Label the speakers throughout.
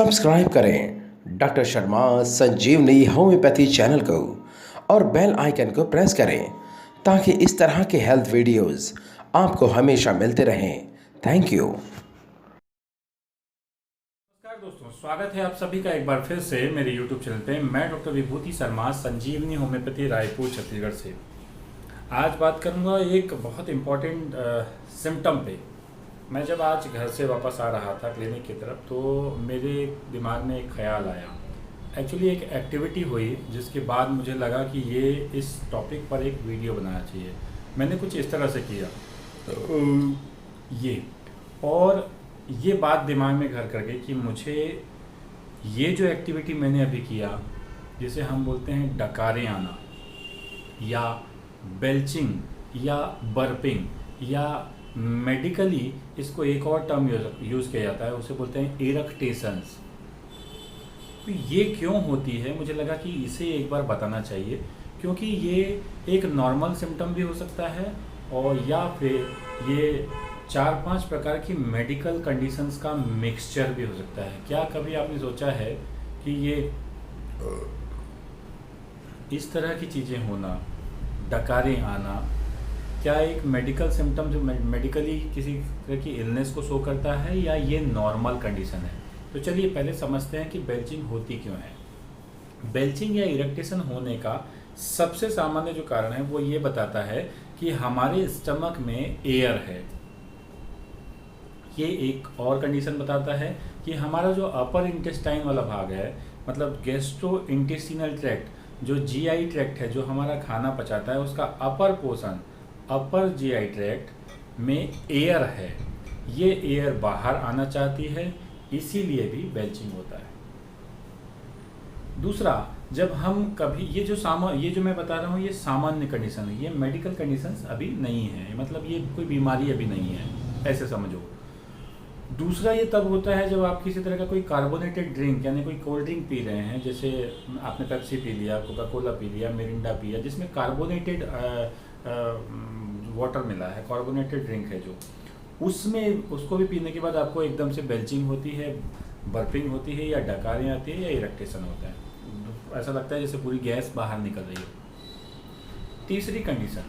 Speaker 1: Subscribe करें doctor Sharma संजीवनी homeopathy channel को और बेल आइकन को प्रेस करें ताकि इस तरह के हेल्थ वीडियोस आपको हमेशा मिलते रहें। Thank you.
Speaker 2: नमस्कार दोस्तों, स्वागत है आप सभी का एक बार फिर से मेरे YouTube चैनल पे। मैं डॉक्टर विभूति शर्मा संजीवनी होम्योपैथी रायपुर छत्तीसगढ़ से आज बात करूंगा एक बहुत इम्पोर्टेंट सिम्टम पे। मैं जब आज घर से वापस आ रहा था क्लिनिक की तरफ तो मेरे दिमाग में एक ख्याल आया। एक्चुअली एक एक्टिविटी हुई जिसके बाद मुझे लगा कि ये इस टॉपिक पर एक वीडियो बनाना चाहिए। मैंने कुछ इस तरह से किया ये, और ये बात दिमाग में घर कर गई कि मुझे ये जो एक्टिविटी मैंने अभी किया, जिसे हम बोलते हैं डकारे आना या बेल्चिंग या बर्पिंग या मेडिकली इसको एक और टर्म यूज़ किया जाता है, उसे बोलते हैं इरेक्टेशंस। तो ये क्यों होती है, मुझे लगा कि इसे एक बार बताना चाहिए, क्योंकि ये एक नॉर्मल सिम्टम भी हो सकता है और या फिर ये 4-5 प्रकार की मेडिकल कंडीशंस का मिक्सचर भी हो सकता है। क्या कभी आपने सोचा है कि ये इस तरह की चीज़ें होना, डकारे आना, क्या एक मेडिकल सिम्टम जो मेडिकली किसी तरह की इलनेस को शो करता है या ये नॉर्मल कंडीशन है? तो चलिए पहले समझते हैं कि बेल्चिंग होती क्यों है। बेल्चिंग या इरेक्टेशन होने का सबसे सामान्य जो कारण है वो ये बताता है कि हमारे स्टमक में एयर है। ये एक और कंडीशन बताता है कि हमारा जो अपर इंटेस्टाइन वाला भाग है, मतलब गैस्ट्रो इंटेस्टिनल ट्रैक्ट, जो जीआई ट्रैक्ट है, जो हमारा खाना पचाता है, उसका upper portion, upper GI tract में एयर है। ये एयर बाहर आना चाहती है, इसीलिए भी बेल्चिंग होता है। दूसरा, जब हम कभी ये जो मैं बता रहा हूँ ये सामान्य कंडीशन है, ये मेडिकल कंडीशंस अभी नहीं है, मतलब ये कोई बीमारी अभी नहीं है, ऐसे समझो। दूसरा ये तब होता है जब आप किसी तरह का कोई कार्बोनेटेड ड्रिंक यानी कोई कोल्ड ड्रिंक पी रहे हैं, जैसे आपने पेप्सी पी लिया, कोका कोला पी लिया, मिरिंडा पिया, जिसमें कार्बोनेटेड वाटर मिला है, कार्बोनेटेड ड्रिंक है जो, उसमें उसको भी पीने के बाद आपको एकदम से बेल्चिंग होती है, बर्पिंग होती है, या डकारें आती है, या इरेक्टेशन होता है। ऐसा लगता है जैसे पूरी गैस बाहर निकल रही हो। तीसरी कंडीशन,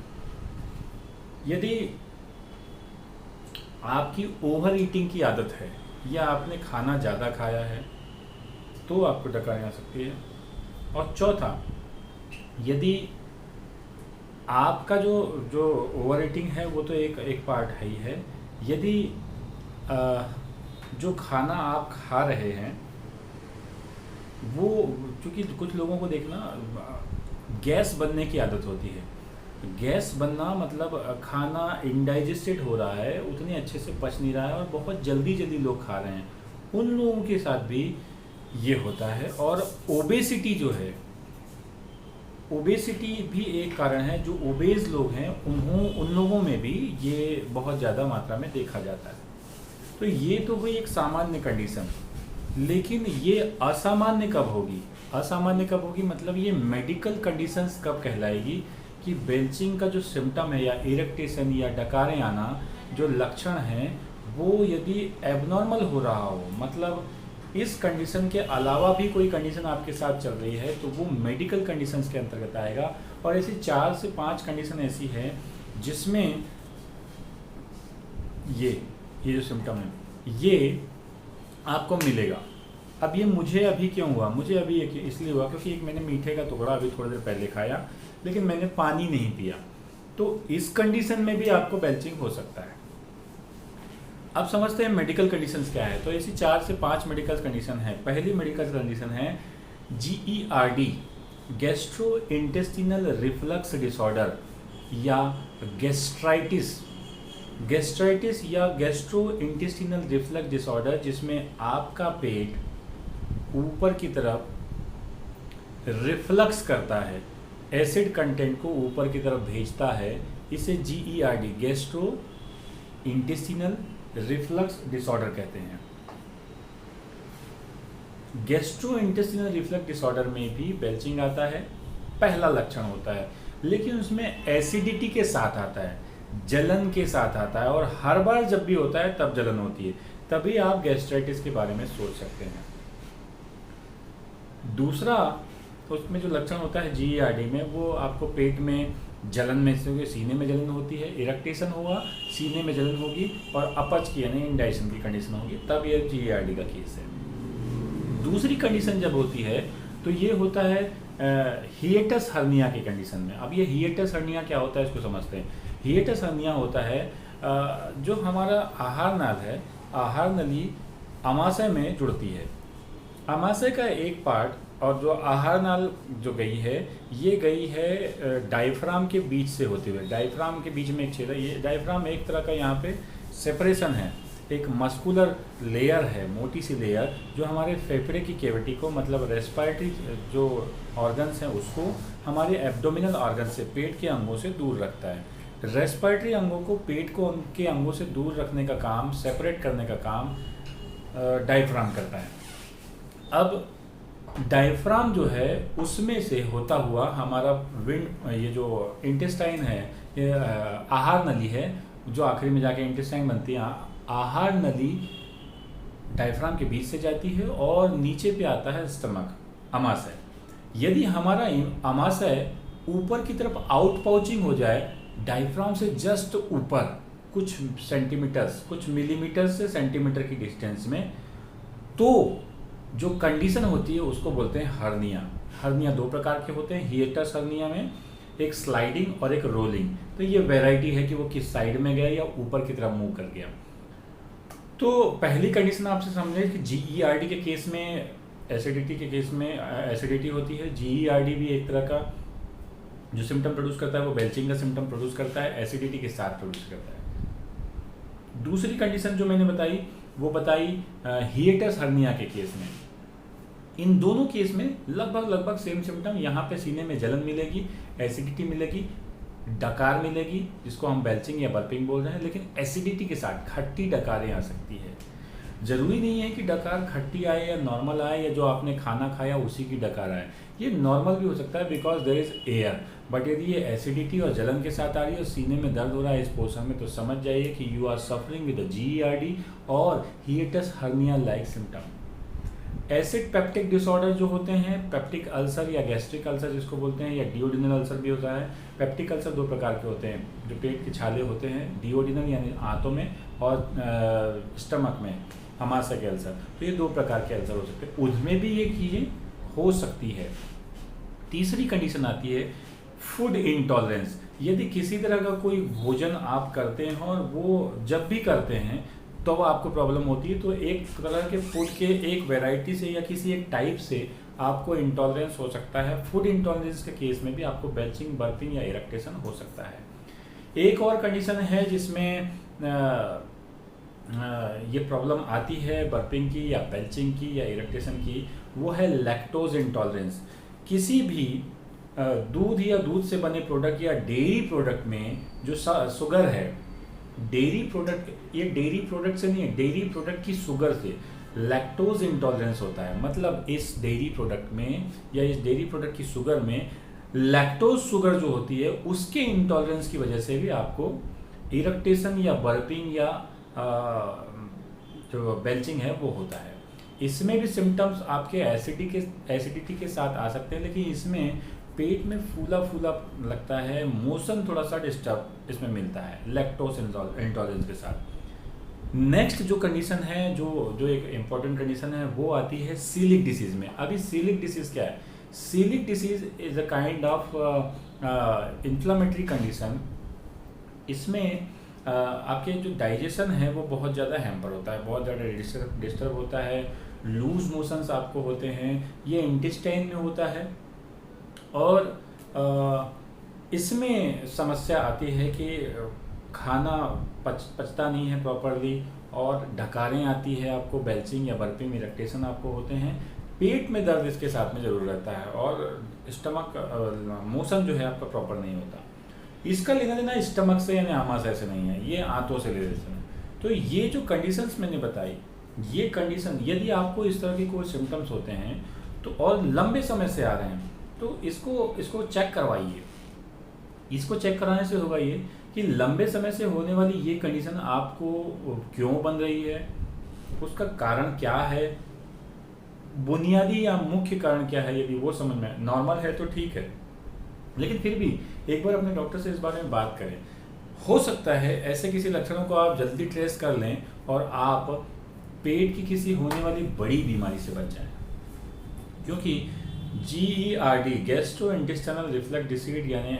Speaker 2: यदि आपकी ओवर ईटिंग की आदत है या आपने खाना ज़्यादा खाया है तो आपको डकारें आ सकती है। और चौथा, यदि आपका जो ओवर ईटिंग है वो तो एक पार्ट है ही है, यदि जो खाना आप खा रहे हैं वो, क्योंकि कुछ लोगों को देखना गैस बनने की आदत होती है। गैस बनना मतलब खाना इनडाइजेस्टेड हो रहा है, उतने अच्छे से पच नहीं रहा है और बहुत जल्दी लोग खा रहे हैं, उन लोगों के साथ भी ये होता है। और ओबेसिटी जो है, ओबेसिटी भी एक कारण है। जो ओबेज लोग हैं उन लोगों में भी ये बहुत ज़्यादा मात्रा में देखा जाता है। तो ये तो हुई एक सामान्य कंडीशन, लेकिन ये असामान्य कब होगी? असामान्य कब होगी मतलब ये मेडिकल कंडीशंस कब कहलाएगी कि बेल्चिंग का जो सिम्टम है या इरेक्टेशन या डकारें आना जो लक्षण हैं वो यदि एबनॉर्मल हो रहा हो, मतलब इस कंडीशन के अलावा भी कोई कंडीशन आपके साथ चल रही है, तो वो मेडिकल कंडीशंस के अंतर्गत आएगा। और ऐसी 4 से 5 कंडीशन ऐसी है जिसमें ये जो सिम्टम है ये आपको मिलेगा। अब ये मुझे अभी क्यों हुआ? मुझे अभी इसलिए हुआ क्योंकि एक मैंने मीठे का टुकड़ा अभी थोड़ी देर पहले खाया, लेकिन मैंने पानी नहीं पिया। तो इस कंडीशन में भी आपको बेल्चिंग हो सकता है। अब समझते हैं मेडिकल कंडीशंस क्या है। तो ऐसी 4 से 5 मेडिकल कंडीशन है। पहली मेडिकल कंडीशन है GERD, gastro intestinal reflux disorder, या गैस्ट्राइटिस या गैस्ट्रो इंटेस्टिनल रिफ्लक्स डिसऑर्डर, जिसमें आपका पेट ऊपर की तरफ रिफ्लक्स करता है, एसिड कंटेंट को ऊपर की तरफ भेजता है। इसे GERD, gastro intestinal reflux disorder कहते हैं। गैस्ट्रो इंटेस्टिनल रिफ्लक्स डिसऑर्डर में भी बेल्चिंग आता है, पहला लक्षण होता है, लेकिन उसमें एसिडिटी के साथ आता है, जलन के साथ आता है, और हर बार जब भी होता है तब जलन होती है। तभी आप गैस्ट्राइटिस के बारे में सोच सकते हैं। दूसरा उसमें जो लक्षण होता है GERD में, वो आपको पेट में जलन महसूस होगी, सीने में जलन होती है, इरेक्टेशन होगा, सीने में जलन होगी और अपच की यानी इंडाइजेशन की कंडीशन होगी, तब ये GERD का केस है। दूसरी कंडीशन जब होती है तो ये होता है हिएटस हर्निया की कंडीशन में। अब ये हिएटस हर्निया क्या होता है इसको समझते हैं। हिएटस हर्निया होता है जो हमारा आहार नाल है, आहार नली आमाशय में जुड़ती है। आमाशय का एक पार्ट और जो आहार नाल जो गई है, ये गई है डायफ्राम के बीच से होते हुए। डायफ्राम के बीच में एक छेद है, ये डायफ्राम एक तरह का यहाँ पे सेपरेशन है, एक मस्कुलर लेयर है, मोटी सी लेयर, जो हमारे फेफड़े की कैविटी को, मतलब रेस्पिरेटरी जो ऑर्गन्स हैं उसको हमारे एब्डोमिनल ऑर्गन से, पेट के अंगों से दूर रखता है। रेस्पिरेटरी अंगों को पेट को उनके अंगों से दूर रखने का काम, सेपरेट करने का काम डायफ्राम करता है। अब डायफ्राम जो है उसमें से होता हुआ हमारा विंड, ये जो इंटेस्टाइन है, ये आहार नली है जो आखिरी में जाके इंटेस्टाइन बनती है। आहार नली डायफ्राम के बीच से जाती है और नीचे पे आता है स्टमक, अमाशय। यदि हमारा अमाशय ऊपर की तरफ आउट पाउचिंग हो जाए डायफ्राम से जस्ट ऊपर कुछ सेंटीमीटर्स, कुछ मिलीमीटर से सेंटीमीटर की डिस्टेंस में, तो जो कंडीशन होती है उसको बोलते हैं हर्निया। हर्निया दो प्रकार के होते हैं हिएटस हर्निया में, एक स्लाइडिंग और एक रोलिंग। तो ये वैरायटी है कि वो किस साइड में गया या ऊपर की तरफ मूव कर गया। तो पहली कंडीशन आपसे समझे कि GERD के केस में, एसिडिटी के केस में एसिडिटी होती है। GERD भी एक तरह का जो सिम्टम प्रोड्यूस करता है वो बेल्चिंग का सिम्टम प्रोड्यूस करता है, एसिडिटी के साथ प्रोड्यूस करता है। दूसरी कंडीशन जो मैंने बताई वो बताई हिएटस हर्निया के केस में। इन दोनों केस में लगभग सेम सिम्टम। यहाँ पे सीने में जलन मिलेगी, एसिडिटी मिलेगी, डकार मिलेगी जिसको हम बेल्चिंग या बर्पिंग बोल रहे हैं, लेकिन एसिडिटी के साथ खट्टी डकारें आ सकती है। ज़रूरी नहीं है कि डकार खट्टी आए या नॉर्मल आए, या जो आपने खाना खाया उसी की डकार आए। ये नॉर्मल भी हो सकता है because there is air. But यदि ये एसिडिटी और जलन के साथ आ रही है और सीने में दर्द हो रहा है इस पोर्शन में, तो समझ जाइए कि you are suffering with GERD और hiatus hernia like symptom. Acid peptic disorder जो होते हैं, पेप्टिक अल्सर या गैस्ट्रिक अल्सर जिसको बोलते हैं, या डिओडिनल अल्सर भी होता है। पेप्टिक अल्सर दो प्रकार के होते हैं, जो पेट के छाले होते हैं, डिओडिनल यानी आंतों में, और स्टमक में अमाशय के अल्सर। तो ये दो प्रकार के अल्सर हो सकते हैं, उसमें भी ये चीज़ें हो सकती है। तीसरी कंडीशन आती है फूड इंटॉलरेंस। यदि किसी तरह का कोई भोजन आप करते हैं और वो जब भी करते हैं तो आपको प्रॉब्लम होती है, तो एक तरह के फूड के एक वैरायटी से या किसी एक टाइप से आपको इंटॉलरेंस हो सकता है। फूड इंटॉलरेंस के केस में भी आपको बेल्चिंग, बर्पिंग या इरेक्टेशन हो सकता है। एक और कंडीशन है जिसमें ये प्रॉब्लम आती है बर्पिंग की या बेल्चिंग की या इरेक्टेशन की, वो है लैक्टोज इंटॉलरेंस। किसी भी दूध या दूध से बने प्रोडक्ट या डेयरी प्रोडक्ट में जो शुगर है, डेयरी प्रोडक्ट, ये डेयरी प्रोडक्ट से नहीं है, डेयरी प्रोडक्ट की शुगर से लैक्टोज इंटॉलरेंस होता है। मतलब इस डेयरी प्रोडक्ट में या इस डेयरी प्रोडक्ट की शुगर में लैक्टोज शुगर जो होती है उसके इंटॉलरेंस की वजह से भी आपको इरेक्टेशन या बर्पिंग या जो बेल्चिंग है वो होता है। इसमें भी सिम्टम्स आपके एसिडिटी के साथ आ सकते हैं, लेकिन इसमें पेट में फूला फूला लगता है, मोशन थोड़ा सा डिस्टर्ब इसमें मिलता है लैक्टोज इंटॉलरेंस के साथ। नेक्स्ट जो कंडीशन है, जो एक इम्पॉर्टेंट कंडीशन है, वो आती है सीलिक डिसीज में। अभी सीलिक डिसीज क्या है? Coeliac disease is a kind of inflammatory condition. इसमें आपके जो डाइजेशन है वो बहुत ज़्यादा हैम्पर होता है, बहुत ज़्यादा डिस्टर्ब होता है, लूज मोशंस आपको होते हैं, ये इंटेस्टाइन में होता है। और इसमें समस्या आती है कि खाना पचता नहीं है प्रॉपरली, और डकारें आती है आपको, बेल्चिंग या बर्पिंग, इरेक्टेशन आपको होते हैं, पेट में दर्द इसके साथ में ज़रूर रहता है, और स्टमक मोशन जो है आपका प्रॉपर नहीं होता। इसका लेना देना स्टमक से यानी आमाशय से नहीं है, ये आंतों से ले लेते हैं। तो ये जो कंडीशंस मैंने बताई, ये कंडीशन यदि आपको इस तरह के कोई सिम्टम्स होते हैं तो और लंबे समय से आ रहे हैं, तो इसको चेक करवाइए। इसको चेक कराने से होगा ये कि लंबे समय से होने वाली ये कंडीशन आपको क्यों बन रही है, उसका कारण क्या है, बुनियादी या मुख्य कारण क्या है, यदि वो समझ में नॉर्मल है तो ठीक है, लेकिन फिर भी एक बार अपने डॉक्टर से इस बारे में बात करें। हो सकता है ऐसे किसी लक्षणों को आप जल्दी ट्रेस कर लें और आप पेट की किसी होने वाली बड़ी बीमारी से बच जाएं, क्योंकि GERD gastro intestinal reflux disease यानी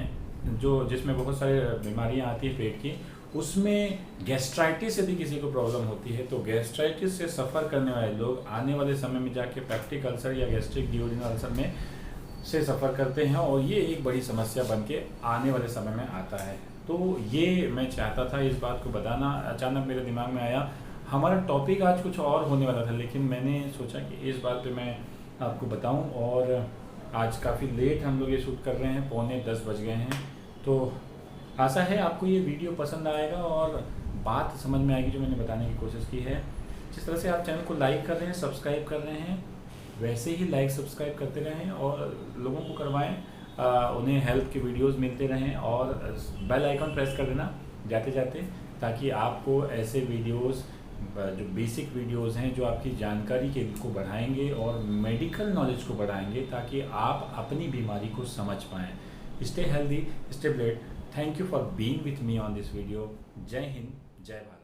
Speaker 2: जिसमें बहुत सारी बीमारियां आती है पेट की, उसमें गैस्ट्राइटिस यदि किसी को प्रॉब्लम होती है तो गैस्ट्राइटिस से सफ़र करने वाले लोग आने वाले समय में जाके पेप्टिक अल्सर या गैस्ट्रिक ड्यूओडेनल अल्सर में से सफ़र करते हैं, और ये एक बड़ी समस्या बन के आने वाले समय में आता है। तो ये मैं चाहता था इस बात को बताना, अचानक मेरे दिमाग में आया। हमारा टॉपिक आज कुछ और होने वाला था, लेकिन मैंने सोचा कि इस बात पे मैं आपको बताऊं, और आज काफ़ी लेट हम लोग ये शूट कर रहे हैं, 9:45 बज गए हैं। तो आशा है आपको ये वीडियो पसंद आएगा और बात समझ में आएगी जो मैंने बताने की कोशिश की है। जिस तरह से आप चैनल को लाइक कर रहे हैं, सब्सक्राइब कर रहे हैं, वैसे ही लाइक सब्सक्राइब करते रहें और लोगों को करवाएं, उन्हें हेल्थ के वीडियोस मिलते रहें, और बेल आइकन प्रेस कर देना जाते जाते, ताकि आपको ऐसे वीडियोस जो बेसिक वीडियोस हैं जो आपकी जानकारी के को बढ़ाएंगे और मेडिकल नॉलेज को बढ़ाएंगे, ताकि आप अपनी बीमारी को समझ पाएँ। Stay healthy, stay blade. Thank you for being with me on this video. जय हिंद, जय भारत।